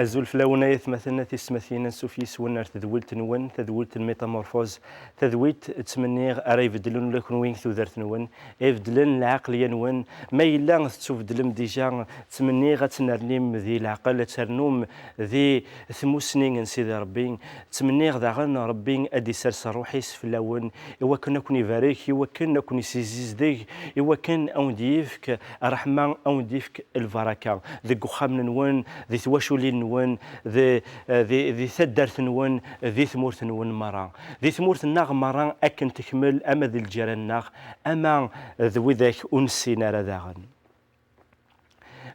أزول فلاونايت مثلا تسمثينا سوفيس ونر تذولت نون تذولت الميتامورفوز تذويت تمنيغ أرا يبدلون لكن وين ثوذرت نون يبدلن العقل ينون ما إلا تبدلم ديجا تمنيغ تنرنيم ذي العقل ترنوم ذي ثموسنين سيدي ربي تمنيغ داغن ربي أدي سرس روحيس فلاون إوا كنا كوني فاريك إوا كنا كوني سيزيزديك إوا كان أو ديفك رحمة أو ديفك البركة ذي قخام نون ذي ثواشولي نون ذي ثدرت نون ذي ثمورت نون مرة ذي ثمورت الناغ مرة أكن تكمل أما ذي الجيران ناغ أما ذوي ذاك أنسينا رذاغن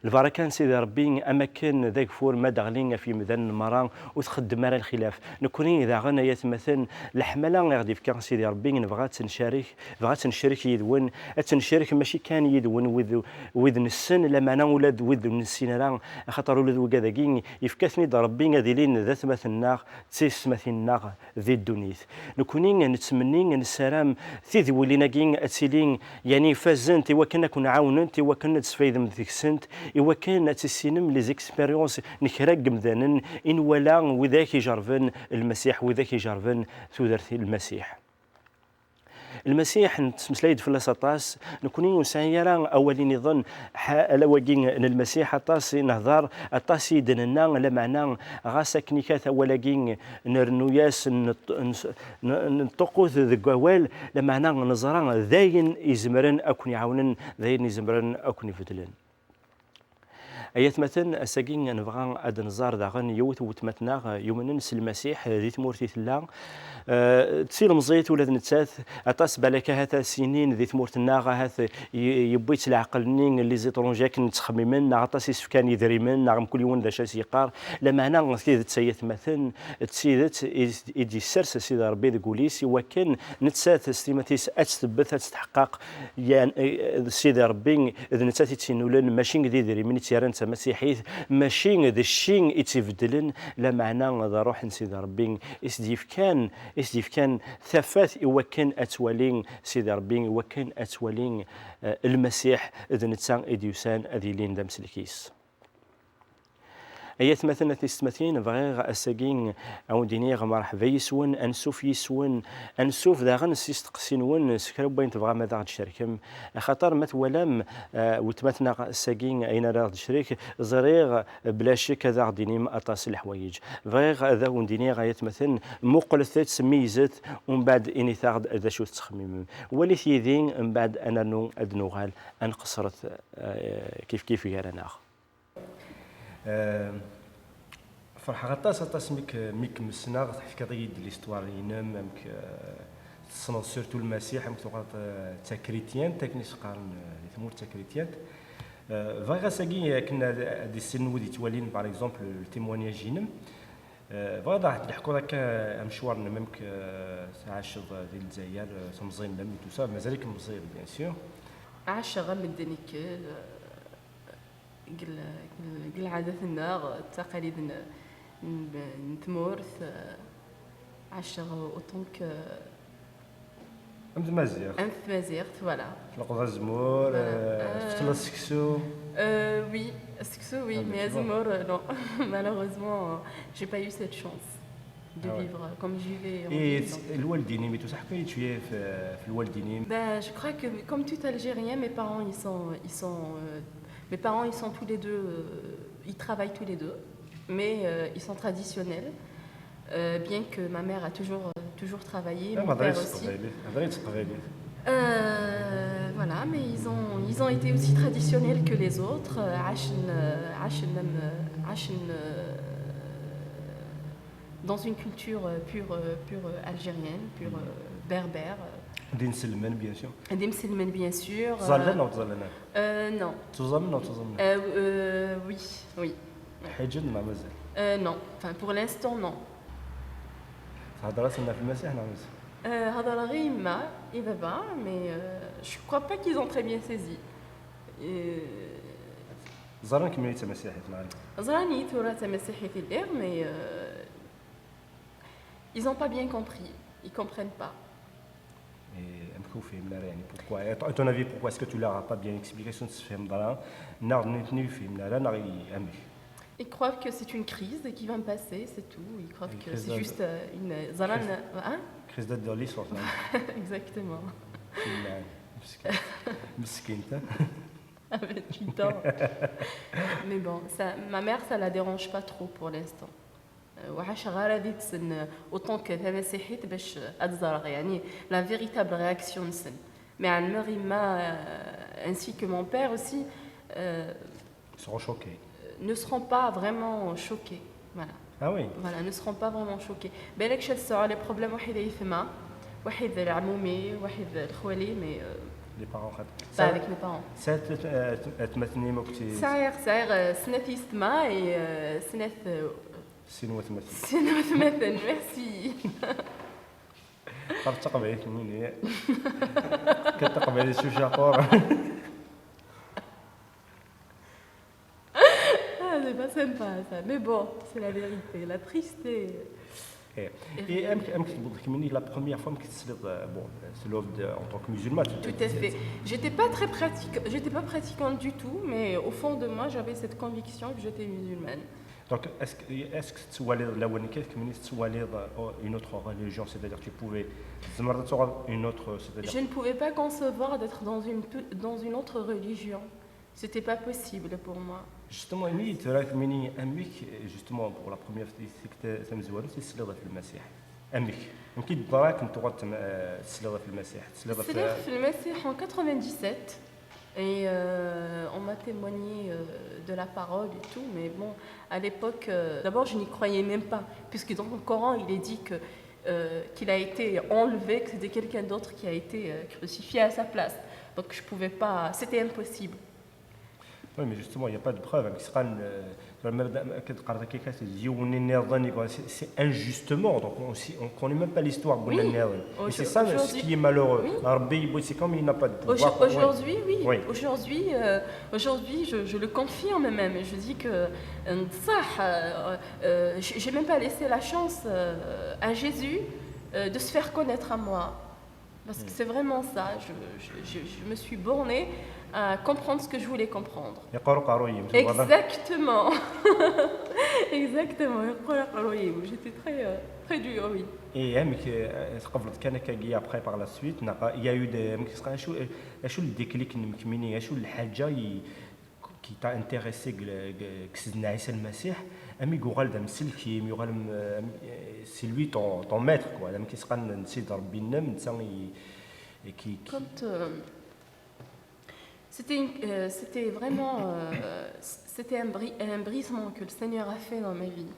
البركة سيدي ربي أما كان ذاك فور ما داغلين في ميدان المران وتخدم على الخلاف نكوني إذا غنى يتمثل الحملة غادي في كان سيدي ربي بغات نشارك يدون تنشارك ماشي كان يدون وذن السن لما أنا ولاد وذن السن راه خاطر ولاد وكذاكين يفكثني ربي غادي لين ذات مثلنا تيس مثلنا ذي الدنيث نكوني نتمني السلام تيذ ولينا كين أتسيلين يعني فازنت وكنا كنا عاوننت وكنا تسفيد من ذيك السنت إوا كان تسينم لي زيكسبيريونس نكراك مذانا إن ولا وذاك يجرفن المسيح وذاك يجرفن ثوذرث المسيح نتمسلايد في الاساطاس نكوني نسايرا اولي نظن لواكين المسيح اطاس نهضر اطاس يدننا لا معنى غاسا كنيكات اولاكين نرنوياس نطقوث ذكوال لا معنى نزرا ذاين يزمرن اكون يعاونن ذاين يزمرن اكون يفدلن ايات مثلا اساكين نبغى اد نزار داغن يوث وتمتنا يومن نس المسيح ذي تمورتي ثلا تسير مزيت ولا نتاث اطاس بالك هذا سنين ذي تمورت الناغه هذا يبيت العقل نين اللي زيترونجاك نتخممن نعطاس يسفكان يدريمن نعم كل يوم ذا شاس يقار لا معنى سيدت سيت مثلا تسيدت يدي السرس سيدي ربي ذكوليس وكان نتسات ستيماتيس اتثبت تستحقق يعني سيدي ربي اذا نتسات تسينولن ماشي ذي دريمن تيران مسيحيث ماشي ذا الشين يتبدلن لا معنى ذا روح سيدي ربي اسديف كان ثفاث إوا كان أتوالين سيدي ربي إوا كان أتوالين المسيح إذا نتسان إديوسان أذيلين دم سلكيس ايات مثلا تستمثين فغير اساكين او دينيغ مرحبا يسون انسوف يسون انسوف داغن سيستقسين ون سكرو بين تبغى ماذا غاد تشاركم خاطر مثولام وتمثنا اساكين اين راه تشريك زريغ بلا شك كذا غديني اطاس الحوايج فغير هذا وندينيغ ايات مثلا مقلثات سميزت ومن بعد اني ثاغد ذا شو تخمم ولي ثيذين من بعد انا نو ادنوغال انقصرت كيف يرانا فرحة غطاس ميك مسنا تحكي طيب ليستوار ينام مك تصنع سورتو المسيح مك توقع تا كريتيان تاكنيس قارن ثمور تا كريتيان فغا ساكي كنا دي سن ودي توالين باغ اكزومبل التيموانياج جينم فغا راح نحكوا هكا مشوارنا ممك عاشر ديال الجزائر تمزين لم تو سا مازالك مزير بيان سور عاشر غمدنيك قل عاداتنا تقاليدنا نتمورث عشر اوتونك أنت مازيغ فوالا تلقى الزمور تفصل السكسو oui السكسو oui mais الزمور non malheureusement j'ai pas eu cette chance de vivre comme j'y vais en الوالدين ميتو صح كاين شويه في الوالدين je crois que comme tout Algérien mes parents mes parents, ils sont tous les deux, ils travaillent tous les deux, mais ils sont traditionnels, bien que ma mère a toujours travaillé, mon père aussi. Voilà, mais ils ont été aussi traditionnels que les autres. Dans une culture pure algérienne, pure berbère. دي مسلمان بيان سور دي مسلمان بيان سور تظلنا وتظلنا نو تظلمنا وتظلمنا وي حجنا مازال نو enfin pour l'instant non هضرات لنا في المسيح نعم مازال هضر غير ما et baba mais je crois pas qu'ils ont très bien saisi زران كمية مسيحي معنا زراني تراث مسيحي في الإير mais ils ont pas bien compris ils comprennent pas. Pourquoi, à ton avis, pourquoi est-ce que tu leur as pas bien expliqué ce que tu fais dans la Ils croient que c'est une crise et qui va me passer, c'est tout. Ils croient Une que crise c'est juste une zalane. Hein? crise d'adolescence. Exactement. Mesquine. Avec 8 ans. Mais bon, ça, ma mère, ça la dérange pas trop pour l'instant. وعاش غير هذه تسن autant que مسيحيت باش اتزرع يعني la véritable réaction نسن. Mais Anne-Marie ainsi que mon père aussi Ils seront choqués. ne seront pas vraiment choqués. Voilà. Ah oui. Voilà, ne seront pas vraiment choqués. بالك شاد les problèmes واحد يفهمها واحد العمومي واحد الخوالي mais Les parents. pas avec mes parents. Ça, تمثلني ما كنتي صغير سنة يستمع سنة سينما تمثل. سنة مثلا ميرسي. قبل تقبعي مني كتقبعي شو شاقور. Ah, c'est pas sympa ça, mais bon, c'est la vérité, la tristesse. Et أمك تبوضك مني la première fois que tu bon c'est l'œuvre en tant que musulman. Tout à fait. J'étais pas pratiquante du tout, mais au fond de moi, j'avais cette conviction que j'étais musulmane. Donc est-ce que tu walid la waniket que tu walid une autre religion, c'est-à-dire que tu pouvais une autre, c'est-à-dire Je ne pouvais pas concevoir d'être dans une autre religion. C'était pas possible pour moi. justement ملي تراك مني أمك justement pour la première fois c'est que تمزوالو تسلغ في المسيح أمك يمكن دراك نتو تسلغ في المسيح تسلغ C'est là, في المسيح en 97 et on m'a témoigné de la parole et tout, mais bon, à l'époque, d'abord je n'y croyais même pas, puisque dans le Coran il est dit que qu'il a été enlevé, que c'était quelqu'un d'autre qui a été crucifié à sa place. Donc je pouvais pas, c'était impossible. Oui, mais justement, il n'y a pas de preuve. C'est injustement, donc on ne connaît même pas l'histoire. Oui. Et c'est ça ce qui est malheureux. Oui. C'est comme il n'a pas de pouvoir. Aujourd'hui, oui. Oui. Aujourd'hui, je le confirme même. Je dis que j'ai même pas laissé la chance à Jésus de se faire connaître à moi. Parce que c'est vraiment ça. Je me suis bornée à comprendre ce que je voulais comprendre. Exactement. Exactement. J'étais très dure, oui. Et après par la suite, il y a eu des شو الديكليك مكمني شو الحاجه qui t'a intéressé كسدنا عيسى المسيح امي قال دام سلكي يقال c'est lui ton maître quoi دام كيسقن نسيد ربي النم qui quand c'était vraiment c'était un brisement que le Seigneur a fait dans ma vie.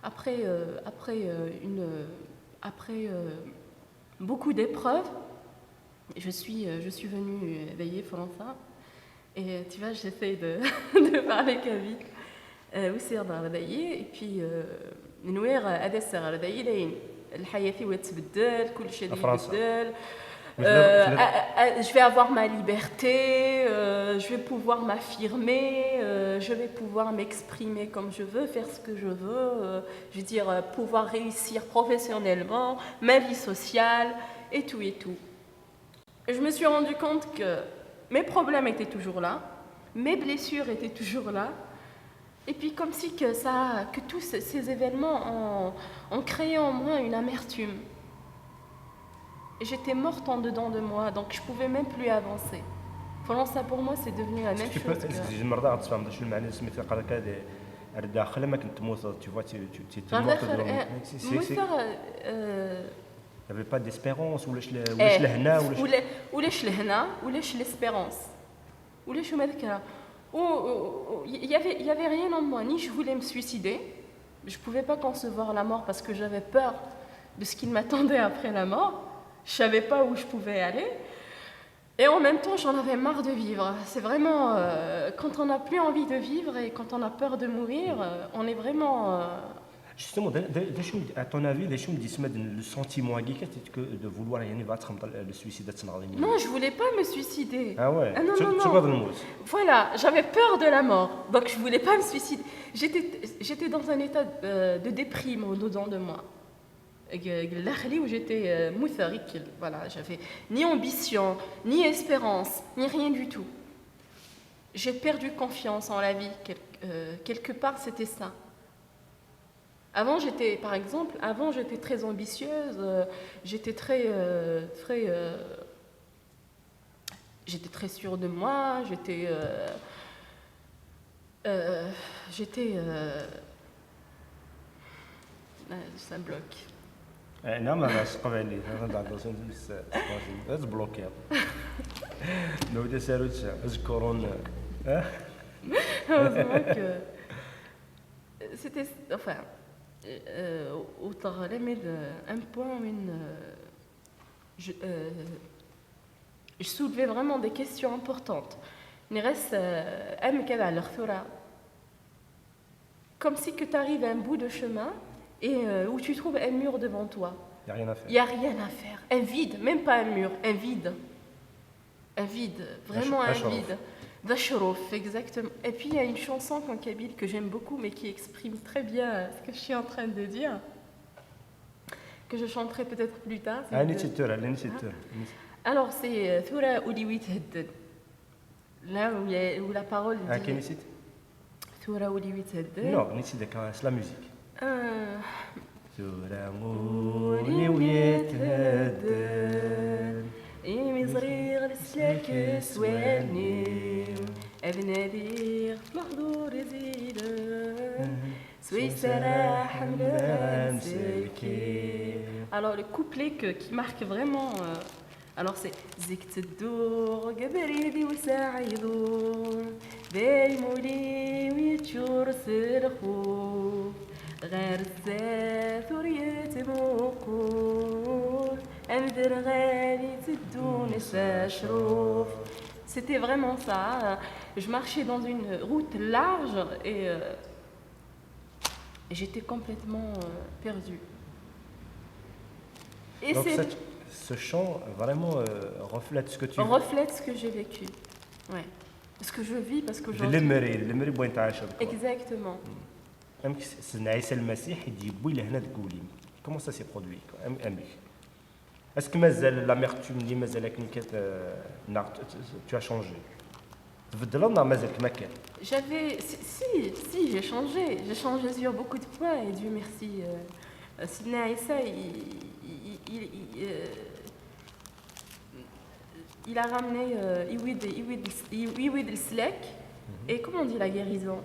Après beaucoup d'épreuves, je suis venue veiller François et tu vois j'essaie de parler كبير ويصير ضايي et puis نوير هذا الصغر ضايي لين الحياة فيه تتبدل كل شيء يتبدل. Je vais avoir ma liberté, je vais pouvoir m'affirmer, je vais pouvoir m'exprimer comme je veux, faire ce que je veux, je veux dire pouvoir réussir professionnellement, ma vie sociale et tout et tout. Et je me suis rendu compte que mes problèmes étaient toujours là, mes blessures étaient toujours là, et puis comme si que tous ces événements ont créé en moi une amertume. Et j'étais morte en dedans de moi, donc je ne pouvais même plus avancer. Pendant ça, pour moi, c'est devenu la même chose. Il n'y avait pas d'espérance ou l'espérance. Il n'y avait rien en moi, ni je voulais me suicider. Je ne pouvais pas concevoir la mort parce que j'avais peur de ce qui m'attendait après la mort. Je ne savais pas où je pouvais aller. Et en même temps, j'en avais marre de vivre. C'est vraiment... quand on n'a plus envie de vivre et quand on a peur de mourir, on est vraiment... Justement, à ton avis, le sentiment de vouloir le suicide. Non, je ne voulais pas me suicider. Ah ouais. Ah non, non. Voilà, j'avais peur de la mort. Donc je ne voulais pas me suicider. J'étais dans un état de déprime au-dedans de moi. Où j'étais voilà, j'avais ni ambition, ni espérance, ni rien du tout. j'ai perdu confiance en la vie. Quelque part, c'était ça. Avant, par exemple, j'étais très ambitieuse, j'étais j'étais très sûre de moi, ça bloque. نعم انا سقف عليه انا بعد بس بلوكي نو تسالوش اذكرون Heureusement que c'était, enfin, au Tarlamed, un point où je soulevais vraiment des questions importantes. Comme si que tu arrives à un bout de chemin et où tu trouves un mur devant toi. Il n'y a rien à faire. Il n'y a rien à faire. Un vide, même pas un mur, un vide. Un vide, vraiment un vide. Vachorof, exactement. Et puis il y a une chanson en kabyle que j'aime beaucoup mais qui exprime très bien ce que je suis en train de dire, que je chanterai peut-être plus tard. Alors c'est Thura Ouliwit Haddad. Là où la parole dit... Quel est Thura Ouliwit Haddad. Non, c'est la musique. Thura Ouliwit Haddad. إيمي صغير لسلاك سوالني أبنادير في الحضور يزيد سوي سراح ملان سلكي. Alors le couplet qui marque vraiment alors c'est زكت الدور قبريدي وساعدون دايمولي ويتشور سلخوف غير الزاث وريت موقوف. C'était vraiment ça. Je marchais dans une route large et j'étais complètement perdue. Et donc ce chant vraiment reflète ce que tu reflète ce que j'ai vécu. Ouais. Ce que je vis parce que je exactement. Comment ça s'est produit? Est-ce que l'amertume tu as changé? Si, j'ai changé sur beaucoup de points et Dieu merci. Sidna Issa, il a ramené Iwid le Slek. Et comment on dit la guérison?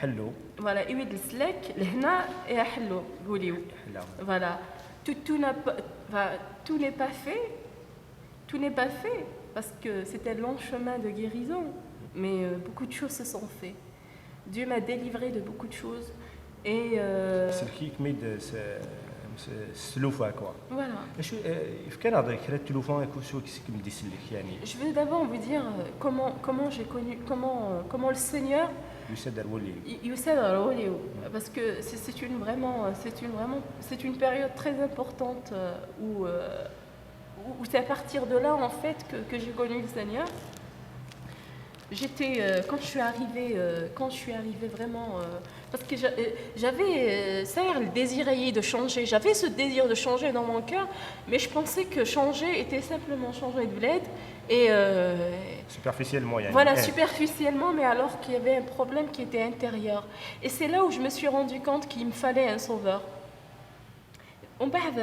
Hello. Voilà, Iwid le Slek, le Hna et Hello. Voilà. Tout n'est pas fait. Tout n'est pas fait parce que c'était un long chemin de guérison. Mais beaucoup de choses se sont faites. Dieu m'a délivré de beaucoup de choses. Et c'est le qui met de السلوفة quoi. Voilà. في كان هذا كرا التلوفون يكون شو كيسكم دي سلك يعني. Je veux d'abord vous dire comment j'ai connu comment le Seigneur Youssef Al-Wali, parce que c'est une période très importante où c'est à partir de là en fait que j'ai connu le Seigneur. J'étais quand je suis arrivée vraiment parce que j'avais le désir de changer. J'avais ce désir de changer dans mon cœur, mais je pensais que changer était simplement changer de bled et superficiellement. Voilà, superficiellement, mais alors qu'il y avait un problème qui était intérieur. Et c'est là où je me suis rendu compte qu'il me fallait un sauveur. On بعد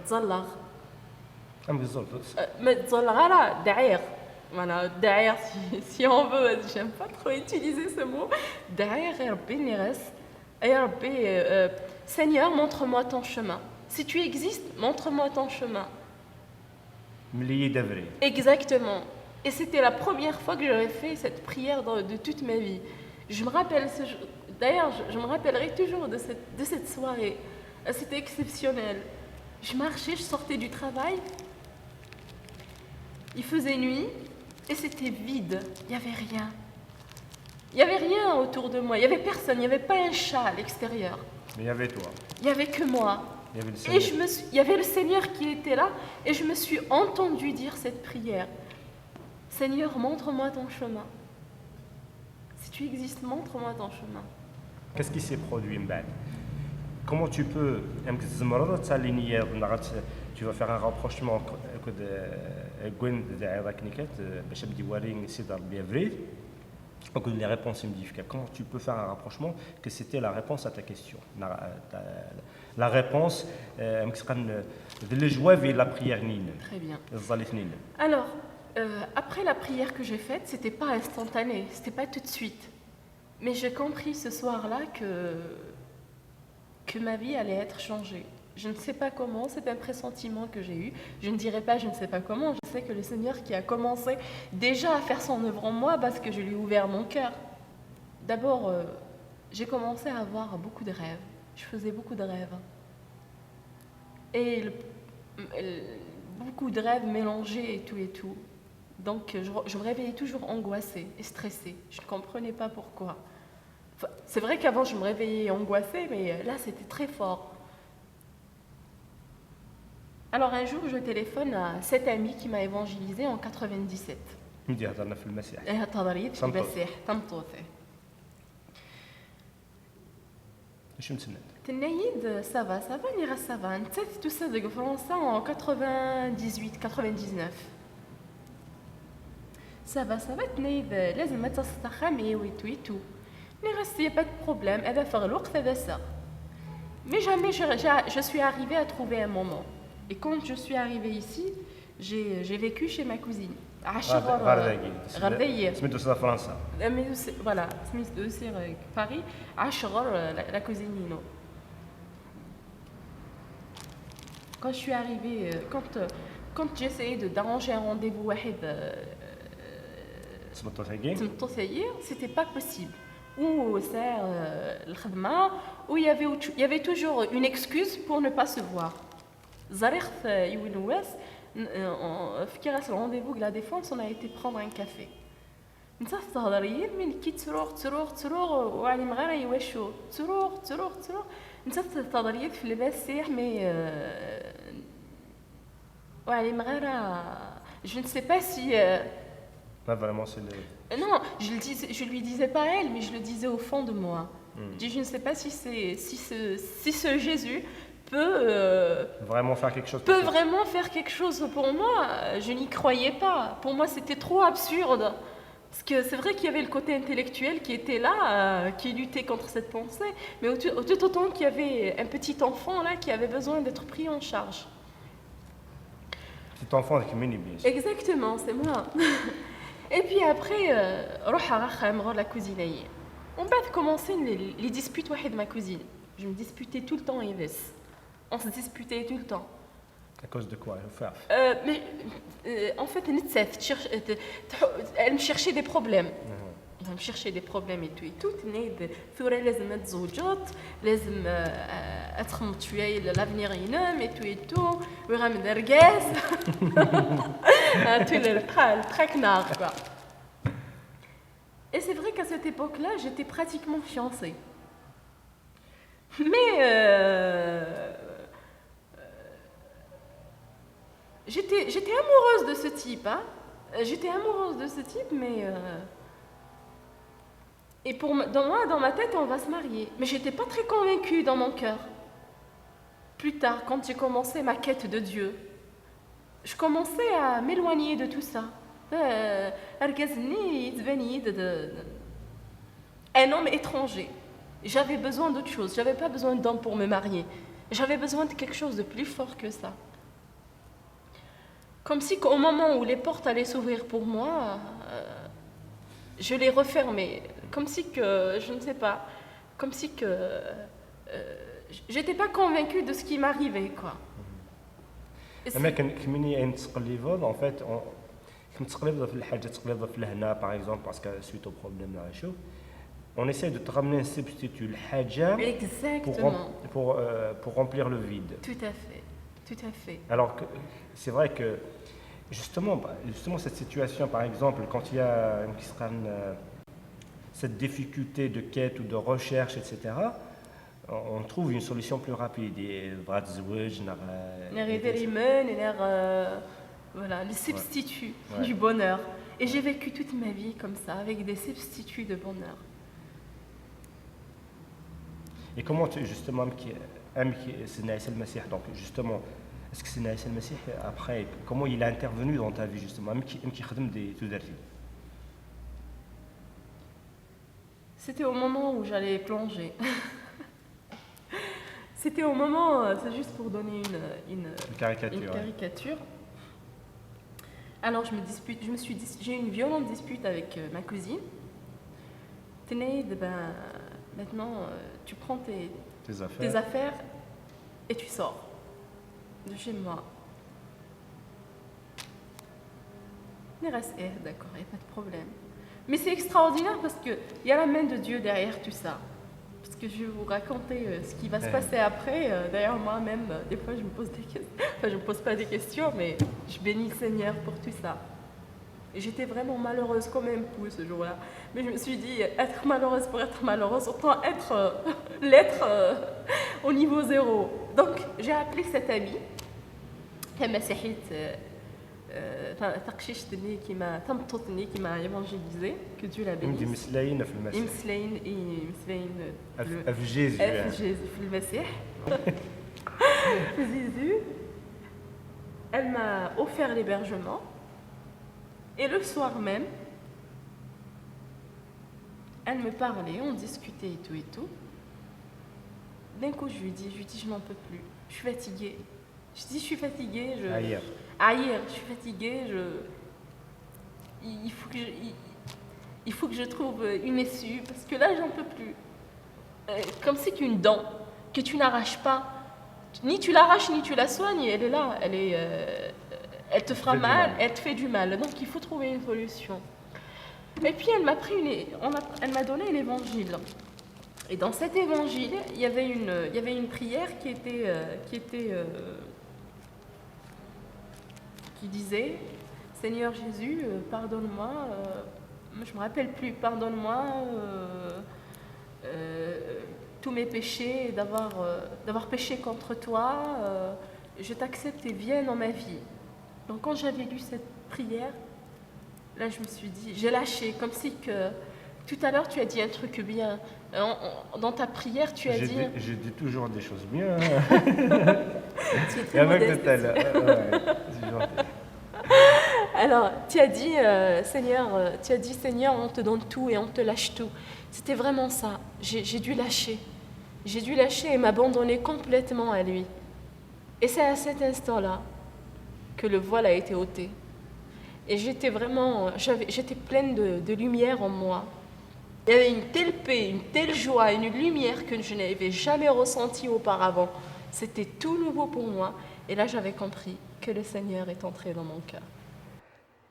تزلغ. Voilà, derrière, si on veut, j'aime pas trop utiliser ce mot. Derrière, Seigneur, montre-moi ton chemin. Si tu existes, montre-moi ton chemin. Exactement. Et c'était la première fois que j'aurais fait cette prière de toute ma vie. Je me rappelle d'ailleurs, je me rappellerai toujours de cette soirée. C'était exceptionnel. Je marchais, je sortais du travail. Il faisait nuit. Et c'était vide, il n'y avait rien. Il n'y avait rien autour de moi, il n'y avait personne, il n'y avait pas un chat à l'extérieur. Mais il y avait toi. Il n'y avait que moi. Il y avait le Seigneur qui était là et je me suis entendue dire cette prière. Seigneur, montre-moi ton chemin. Si tu existes, montre-moi ton chemin. Qu'est-ce qui s'est produit Mbad? Comment tu peux tu vas faire un rapprochement كود Gwen ذاك نيكات باش بدي وريني سي ضرب افريل. Donc les réponses modifiées. Comment tu peux faire un rapprochement que c'était la réponse à ta question. La réponse de le jouer vers la prière nine. Très bien. Alors, après la prière que j'ai faite, c'était pas instantané, c'était pas tout de suite. Mais j'ai compris ce soir-là que ma vie allait être changée. Je ne sais pas comment, c'est un pressentiment que j'ai eu. Je ne dirais pas je ne sais pas comment, je sais que le Seigneur qui a commencé déjà à faire son œuvre en moi parce que je lui ai ouvert mon cœur. D'abord, j'ai commencé à avoir beaucoup de rêves. Je faisais beaucoup de rêves. Et beaucoup de rêves mélangés et tout. Donc je me réveillais toujours angoissée et stressée. Je ne comprenais pas pourquoi. Enfin, c'est vrai qu'avant je me réveillais angoissée, mais là c'était très fort. Alors un jour, je téléphone à cet ami qui m'a évangélisé en 97. ندي هضرنا في المسيح. هضريت في المسيح تمطوطي. شو مسند؟ تنايد سافا ني سافا نتات تصدق فرنسا en 98 99. سافا تنايد لازم ما تستخمي ويتو. ني غاسي با de problème, هذا في الوقت هذا سا. Mais jamais je suis arrivée à trouver un moment. Et quand je suis arrivée ici, j'ai vécu chez ma cousine. غرداية. سميتو سا فرنسا. Voilà, سميتو Paris. عشغر la cousine Nino. Quand je suis arrivée, quand j'ai essayé d'arranger un rendez-vous واحد سميتو ثاير, c'était pas possible. Ou c'est الخدمة, où il y avait toujours une excuse pour ne pas se voir. Zarikh Youinouas, في rendez-vous de la défense, on a été prendre un café. نتا تهضري من كي تروح وعلي مغير يواشو تروح نتا تهضري في اللباس سيح مي وعلي مغير je ne sais pas si pas vraiment c'est le... Non, je lui disais pas elle, mais je le disais au fond de moi. Je ne sais pas si ce Jésus peut vraiment faire quelque chose. Vraiment faire quelque chose pour moi. Je n'y croyais pas. Pour moi, c'était trop absurde. Parce que c'est vrai qu'il y avait le côté intellectuel qui était là, qui luttait contre cette pensée, mais tout autant qu'il y avait un petit enfant là qui avait besoin d'être pris en charge. Petit enfant avec mini bien. Exactement, c'est moi. Et puis après, la cousine. On va commencer les disputes avec ma cousine. Je me disputais tout le temps Yves. On se disputait tout le temps. À cause de quoi? Mais en fait, elle me cherchait des problèmes. Elle me cherchait des problèmes et tout. Thura لازم تزوجت, لازم اتخمط شويه l'avenir ينام et tout. ويغام درقاس. Tout le traquenard quoi. Et c'est vrai qu'à cette époque-là, j'étais pratiquement fiancée. Mais j'étais amoureuse de ce type, hein. J'étais amoureuse de ce type, mais et dans ma tête, on va se marier. Mais j'étais pas très convaincue dans mon cœur. Plus tard, quand j'ai commencé ma quête de Dieu, je commençais à m'éloigner de tout ça. Un homme étranger. J'avais besoin d'autre chose. J'avais pas besoin d'homme pour me marier. J'avais besoin de quelque chose de plus fort que ça. Comme si au moment où les portes allaient s'ouvrir pour moi, je les refermais. Comme si que, je ne sais pas, comme si que j'étais pas convaincue de ce qui m'arrivait, quoi. Mais كمني تقلبوا en fait كم تقلبوا في الحاجه تقلبوا في لهنا par exemple parce que suite au problème là chaud on essaie de te ramener un substitut الحاجه pour remplir le vide. Tout à fait. Alors que c'est vrai que justement cette situation par exemple quand il y a cette difficulté de quête ou de recherche etc. on trouve une solution plus rapide et voilà, le substitut du bonheur. Et j'ai vécu toute ma vie comme ça, avec des substituts de bonheur. Et comment tu justement donc justement Est-ce que c'est Naïs al-Masih après, comment il a intervenu dans ta vie justement, même qui خدم des tudarti? C'était au moment où j'allais plonger. C'était au moment, c'est juste pour donner une caricature. Alors j'ai eu une violente dispute avec ma cousine. Maintenant, tu prends tes affaires et tu sors de chez moi. D'accord, il n'y a pas de problème. Mais c'est extraordinaire parce qu'il y a la main de Dieu derrière tout ça. Parce que je vais vous raconter ce qui va se passer après. D'ailleurs, moi-même, des fois, je me pose des questions. Enfin, je ne me pose pas des questions, mais je bénis le Seigneur pour tout ça. Et j'étais vraiment malheureuse comme un pou ce jour-là. Mais je me suis dit, être malheureuse pour être malheureuse, autant l'être au niveau zéro. Donc, j'ai appelé cette amie, qui m'a évangélisé, que Dieu l'a béni. Jésus, elle m'a offert l'hébergement. Et le soir même, elle me parlait, on discutait et tout. D'un coup, je lui dis, je n'en peux plus, je suis fatiguée. Je suis fatiguée, je suis fatiguée, il faut que je trouve une issue, parce que là, j'en peux plus. Comme c'est qu'une dent que tu n'arraches pas, ni tu l'arraches, ni tu la soignes, elle est là, elle te fera mal, elle te fait du mal. Donc, il faut trouver une solution. Et puis, elle m'a donné l'évangile. Et dans cet évangile, il y avait une prière qui disait « Seigneur Jésus, pardonne-moi, je ne me rappelle plus, pardonne-moi tous mes péchés, d'avoir péché contre toi, je t'accepte et viens dans ma vie. » Donc quand j'avais lu cette prière, là je me suis dit, j'ai lâché, comme si que tout à l'heure tu as dit un truc bien. Dans ta prière, tu as dit... Je dis toujours des choses bien. Tu es très modeste. Alors, tu as dit, Seigneur, on te donne tout et on te lâche tout. C'était vraiment ça. J'ai dû lâcher. J'ai dû lâcher et m'abandonner complètement à lui. Et c'est à cet instant-là que le voile a été ôté. Et j'étais pleine de lumière en moi. Il y avait une telle paix, une telle joie, une lumière que je n'avais jamais ressentie auparavant. C'était tout nouveau pour moi. Et là, j'avais compris que le Seigneur est entré dans mon cœur.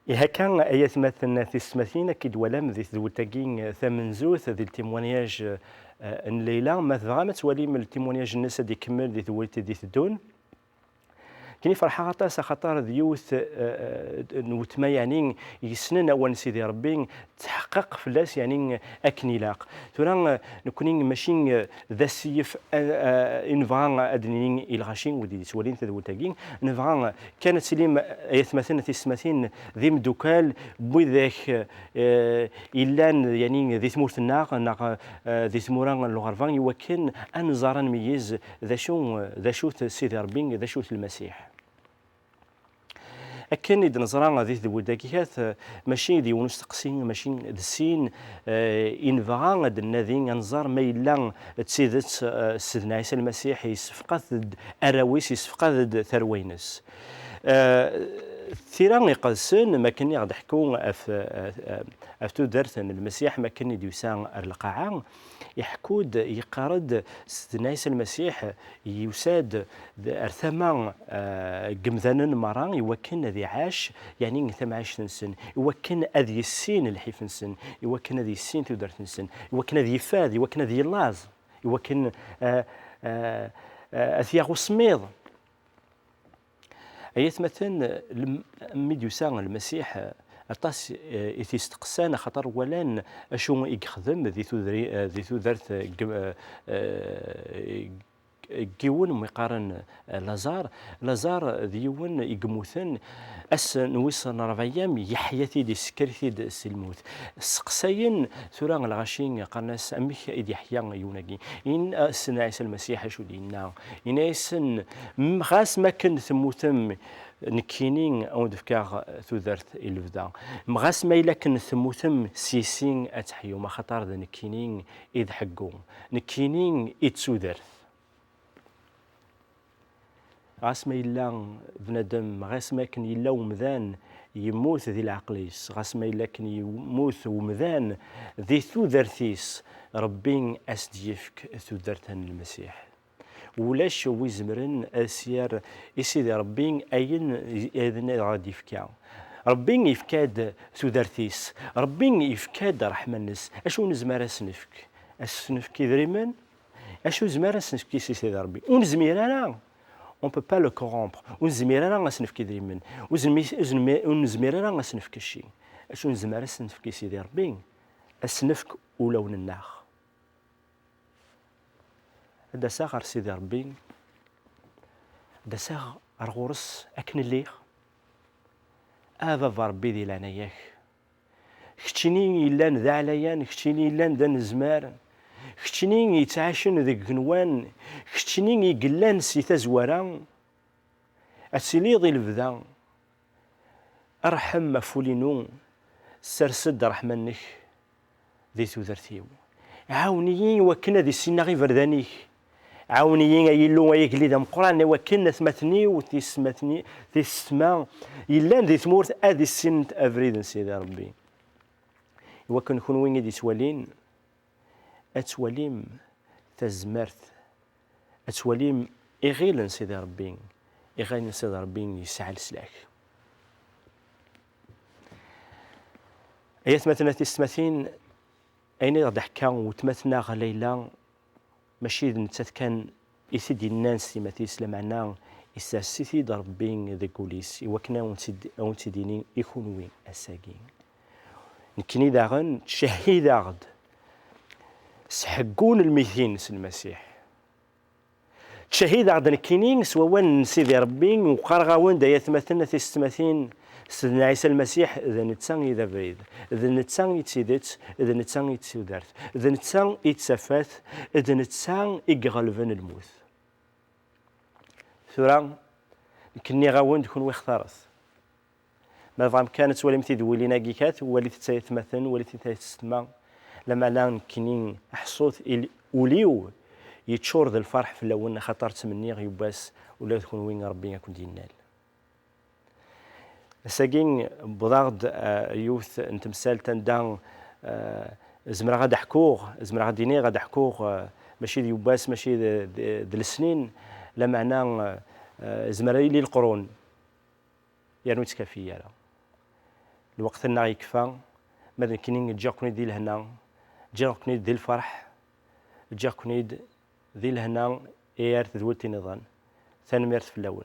هكا ايات مثلا في السماثين كي دوالام ذي ثوتاكين ثمن زوث ذي التيمونياج الليله ما تغامت تولي من التيمونياج الناس اللي يكمل ذي ثويت ذي ثدون كاين فرحه غطاس خاطر ذيوث نوتما يعني يسنن اول سيدي ربي تحقق فلاس يعني اكنيلاق ترى نكونين ماشي ذا السيف انفغان ادنين الغاشين ودي سوالين ثوتاكين نفغان كانت سليم ايات مثلا في السماثين ذي مدوكال بوي ذاك إلان يعني ذي ثمورت الناق ذي ثموران الغرفان يوكن أنظارا ميز ذا شوت سيدي ربي ذا شوت المسيح أكن إذا نظرنا ذي ذوداكيات ماشي ذي ونستقسين ماشي السين إن فغان هاد النذين ينظر ما إلا تسيدت سيدنا عيسى المسيح يسفقد أراويس يسفقد ثروينس ثيران يقصن ما كان يضحكون أفتو درثن المسيح ما كان يدوسان القاعة يحكود يقارد سيدنا عيسى المسيح يساد ارثما قمذان مران يوكن ذي عاش يعني ثم عاش نسن يوكن اذي السين الحيف نسن يوكن ذي السين تودر نسن يوكن ذي فاذ يوكن ذي لاز يوكن اثياغ سميض ايات مثلا ميديوسان المسيح أطاس يتستقسان خطر ولان أشو يخدم ذي ثودرت كيون مقارن لازار ديون يقموثن اس نويس نرفيام يحياتي دي سكرتي دي الموت سقساين ثورا الغاشين قرناس امك ايدي يحيى يوناكي ان سنا عيسى المسيح شو دينا ان اسن غاس ما كن ثموتم نكينين او دفكا ثوذرت الفدا مغاس ما الا كن ثموتم سيسين اتحيو ما خطر نكينين اذ حقو نكينين اتسوذرت غاس ما إلا بنادم غاس ما كان إلا ومذان يموت ذي العقليس غاس ما إلا كان يموت ومذان ذي ثوذرتيس ربي أسديفك ثوذرتن المسيح ولاش ويزمرن أسير إسيدي ربي أين إذن غادي يفكا ربي يفكاد ثوذرتيس ربي يفكاد رحمة الناس أشو نزمر أسنفك أسنفك إذريمن أشو زمر أسنفك سيدي ربي ونزمير أنا on ne peut pas le corrompre. ونزميرنا غنسنف كي دريمن ونزميرنا غنسنف كشي اش نزمر السنف كي سيدي ربي السنفك ولون الناخ هذا ساغر سيدي ربي هذا ساغ رغورس اكن الليخ هذا ربي ذي لعناياك كتشيني إلان ذا عليان كتشيني إلان ذا نزمار كتشني يتعاشن ذيك جنوان كتشني يقلان سي تزورا أتسيلي ضي البدا أرحم مفولينو سرسد رحمنك ذي ثوذرتيو عاونيين وكنا ذي السنة غي فردانيك عاونيين يلو يقلي ذا مقران وكنا ثمتني وتسمتني ذي السماء يلان ذي ثمورت أذي السنة أفريد سيدي ربي وكن كون ذي سوالين أتوليم تزمرت أتوليم إغيلن سيدي ربي إغيلن سيدي ربي يسعى السلاك أيات مثلا تسمثين أين غدا حكا وتمثنا غليلة ماشي نتات كان يسيدي الناس تما تيسلم معنا يساسيتي ربي ذا كوليس وكنا ونتديني يكون وين الساقين نكني داغن تشهي داغد سحقون الميتين المسيح تشهيد عدن كينين سوان سيدي ربي وقرغاون دا يتمثلنا في السماثين سيدنا عيسى المسيح إذا نتسان إذا بريد إذا نتسان يتسيدت إذا نتسان يتسودرت إذا نتسان يتسفات إذا نتسان يقغلفن الموت ثورا كني غاون تكون ويختارث ما فهم كانت ولا مثي دولينا كيكات ولا تتمثل ولا تتسمى لما لا كنين حصوت وليو يتشور ذا الفرح في اللون خطر تمني غيباس ولا تكون وين ربي يكون دينال ساكين بضغط يوث انت مسال تندان زمرا غاد حكوغ زمرا غاديني غاد حكوغ ماشي يباس ماشي ذا السنين لا معنى زمرا لي القرون يعني تكفي لا الوقت النا يكفى ماذا كاينين جاكوني ديال هنا جاكوني ديال الفرح جاكوني ذي الهنا ايار تدولتي نظام ثاني ميرت في اللون